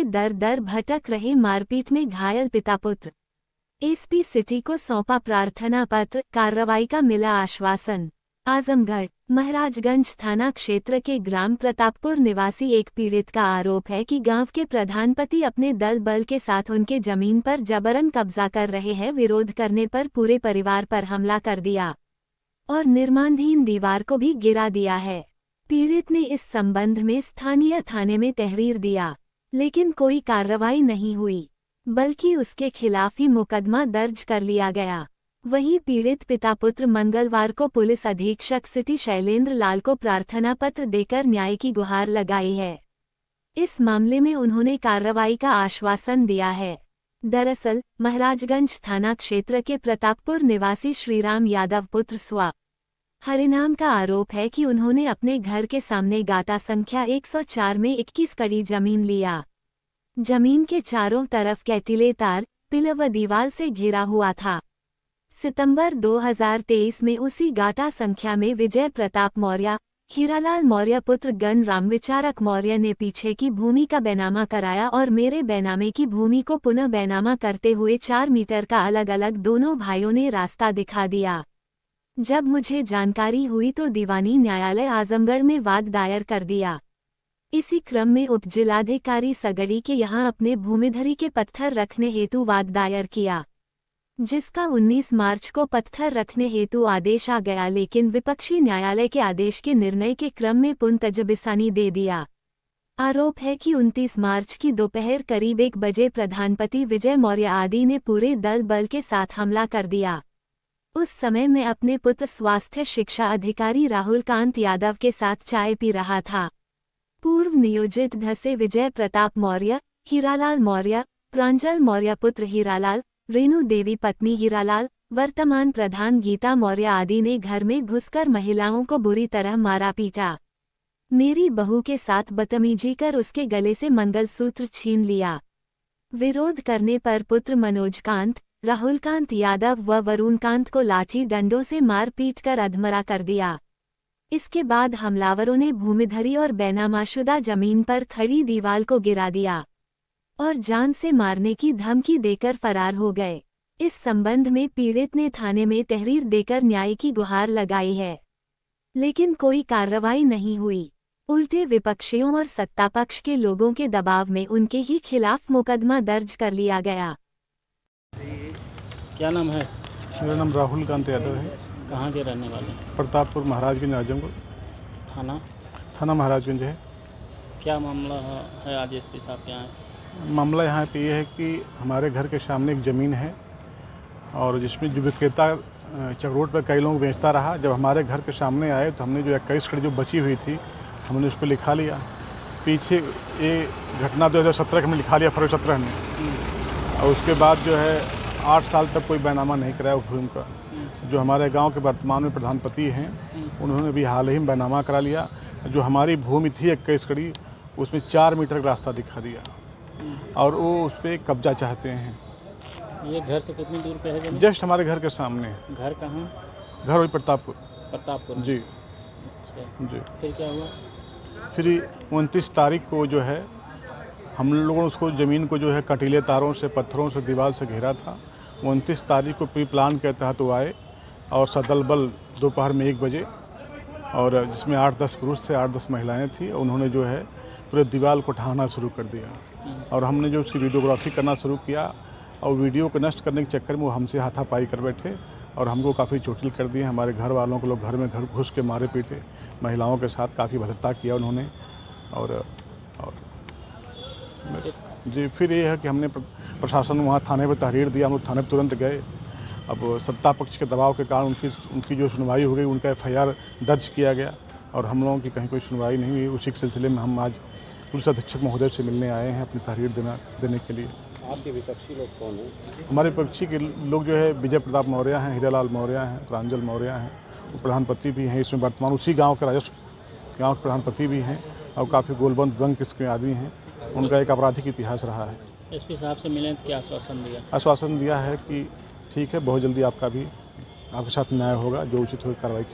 दर दर भटक रहे, मारपीट में घायल पिता पुत्र। एसपी सिटी को सौंपा प्रार्थना पत्र, कार्रवाई का मिला आश्वासन। आजमगढ़ महाराजगंज थाना क्षेत्र के ग्राम प्रतापपुर निवासी एक पीड़ित का आरोप है कि गांव के प्रधानपति अपने दल बल के साथ उनके जमीन पर जबरन कब्जा कर रहे हैं। विरोध करने पर पूरे परिवार पर हमला कर दिया और निर्माणाधीन दीवार को भी गिरा दिया है। पीड़ित ने इस संबंध में स्थानीय थाने में तहरीर दिया, लेकिन कोई कार्रवाई नहीं हुई, बल्कि उसके खिलाफ ही मुकदमा दर्ज कर लिया गया। वहीं पीड़ित पिता पुत्र मंगलवार को पुलिस अधीक्षक सिटी शैलेंद्र लाल को प्रार्थना पत्र देकर न्याय की गुहार लगाई है। इस मामले में उन्होंने कार्रवाई का आश्वासन दिया है। दरअसल महाराजगंज थाना क्षेत्र के प्रतापपुर निवासी श्रीराम यादव पुत्र स्व हरिनाम का आरोप है कि उन्होंने अपने घर के सामने गाटा संख्या 104 में 21 कड़ी जमीन लिया। जमीन के चारों तरफ कैटिले तार, पिलर व दीवार से घिरा हुआ था। सितंबर 2023 में उसी गाटा संख्या में विजय प्रताप मौर्य, हीरालाल मौर्य पुत्र गण राम विचारक मौर्य ने पीछे की भूमि का बैनामा कराया और मेरे बैनामे की भूमि को पुनः बैनामा करते हुए 4 मीटर का अलग अलग दोनों भाइयों ने रास्ता दिखा दिया। जब मुझे जानकारी हुई तो दीवानी न्यायालय आजमगढ़ में वाद दायर कर दिया। इसी क्रम में उपजिलाधिकारी सगड़ी के यहां अपने भूमिधरी के पत्थर रखने हेतु वाद दायर किया, जिसका 19 मार्च को पत्थर रखने हेतु आदेश आ गया, लेकिन विपक्षी न्यायालय के आदेश के निर्णय के क्रम में पुनर्तजबिसानी दे दिया। आरोप है कि 29 मार्च की दोपहर करीब 1 बजे प्रधानपति विजय मौर्य आदि ने पूरे दल बल के साथ हमला कर दिया। उस समय मैं अपने पुत्र स्वास्थ्य शिक्षा अधिकारी राहुल कांत यादव के साथ चाय पी रहा था। पूर्व नियोजित धसे विजय प्रताप मौर्य, हीरालाल मौर्य, प्रांजल मौर्य पुत्र हीरालाल, रेणु देवी पत्नी हीरालाल, वर्तमान प्रधान गीता मौर्य आदि ने घर में घुसकर महिलाओं को बुरी तरह मारा पीटा। मेरी बहू के साथ बदतमीजी कर उसके गले से मंगलसूत्र छीन लिया। विरोध करने पर पुत्र मनोज कांत, राहुल कांत यादव व वरुण कांत को लाठी डंडों से मार पीट कर अधमरा कर दिया। इसके बाद हमलावरों ने भूमिधरी और बैनामाशुदा जमीन पर खड़ी दीवार को गिरा दिया और जान से मारने की धमकी देकर फरार हो गए। इस संबंध में पीड़ित ने थाने में तहरीर देकर न्याय की गुहार लगाई है, लेकिन कोई कार्रवाई नहीं हुई। उल्टे विपक्षियों और सत्तापक्ष के लोगों के दबाव में उनके ही खिलाफ मुकदमा दर्ज कर लिया गया। क्या नाम है? मेरा नाम राहुल कांत यादव है। कहाँ के रहने वाले? प्रतापपुर महाराजगंज आजमगढ़। थाना महाराजगंज है। क्या मामला है आज एसपी साहब के यहाँ? मामला यहाँ पे ये है कि हमारे घर के सामने एक ज़मीन है और जिसमें जो विक्रेता चक्रोट पर कई लोग बेचता रहा। जब हमारे घर के सामने आए तो हमने जो 21 कड़ी जो बची हुई थी हमने उसको लिखा लिया। पीछे ये घटना 2017 में लिखा लिया, फरवरी 17 में। और उसके बाद जो है 8 साल तक कोई बैनामा नहीं कराया उस भूमि का। जो हमारे गांव के वर्तमान में प्रधानपति हैं उन्होंने भी हाल ही में बैनामा करा लिया। जो हमारी भूमि थी 21 कड़ी उसमें 4 मीटर का रास्ता दिखा दिया और वो उस पर कब्जा चाहते हैं। ये घर से कितनी दूर पे है? जस्ट हमारे घर के सामने। घर कहाँ? घर वही प्रतापपुर जी। अच्छा जी। फिर क्या हुआ? फिर 29 तारीख को जो है हम लोगों ने उसको ज़मीन को जो है कटीले तारों से, पत्थरों से, दीवार से घेरा था। 29 तारीख को प्री प्लान के तहत वो आए और सदल बल दोपहर में 1 बजे, और जिसमें 8-10 पुरुष थे, 8-10 महिलाएं थी। उन्होंने जो है पूरे दीवार को ढाना शुरू कर दिया और हमने जो उसकी वीडियोग्राफी करना शुरू किया और वीडियो को नष्ट करने के चक्कर में वो हमसे हाथापाई कर बैठे और हमको काफ़ी चोटिल कर दिए। हमारे घर वालों को लोग घर में घुस के मारे पीटे, महिलाओं के साथ काफ़ी भद्रता किया उन्होंने। और जी फिर ये है कि हमने प्रशासन वहाँ थाने पर तहरीर दिया। हम लोग थाने पर तुरंत गए। अब सत्ता पक्ष के दबाव के कारण उनकी जो सुनवाई हो गई, उनका FIR दर्ज किया गया और हम लोगों की कहीं कोई सुनवाई नहीं हुई। उसी के सिलसिले में हम आज पुलिस अधीक्षक महोदय से मिलने आए हैं अपनी तहरीर देने के लिए। आपके विपक्षी लोग कौन हैं? हमारे विपक्षी के लोग जो है विजय प्रताप मौर्य हैं, हीरालाल मौर्य हैं, प्रांजल मौर्य हैं, वो प्रधानपति भी हैं। इसमें वर्तमान उसी गांव के राजस्व गांव के प्रधानपति भी हैं और काफ़ी गोलबंद बंग किस्म के आदमी हैं। उनका एक आपराधिक इतिहास रहा है। एसपी साहब से मिले तो क्या आश्वासन दिया? आश्वासन दिया है कि ठीक है, बहुत जल्दी आपका भी आपके साथ न्याय होगा, जो उचित होगी कार्रवाई की